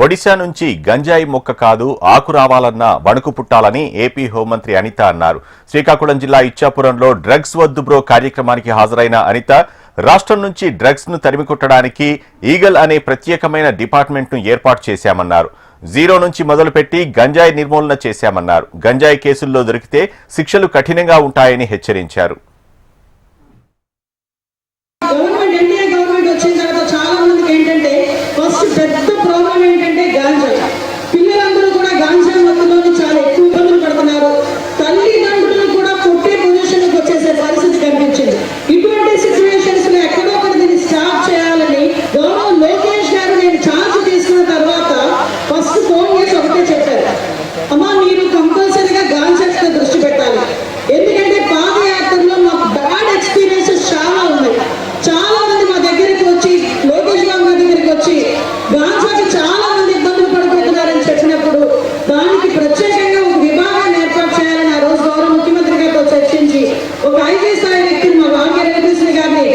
ఒడిశా నుంచి గంజాయి మొక్క కాదు ఆకు రావాలన్న వణుకు పుట్టాలని ఏపీ హోంమంత్రి అనిత అన్నారు. శ్రీకాకుళం జిల్లా ఇచ్చాపురంలో డ్రగ్స్ వద్దు బ్రో కార్యక్రమానికి హాజరైన అనిత రాష్ట్రం నుంచి డ్రగ్స్ ను తరిమికొట్టడానికి ఈగల్ అనే ప్రత్యేకమైన డిపార్ట్మెంట్ ను ఏర్పాటు చేశామన్నారు. జీరో నుంచి మొదలుపెట్టి గంజాయి నిర్మూలన చేశామన్నారు. గంజాయి కేసుల్లో దొరికితే శిక్షలు కఠినంగా ఉంటాయని హెచ్చరించారు. ఒక ఐటీ స్థాయి వ్యక్తిని మా వాక్య రవికృష్ణ గారిని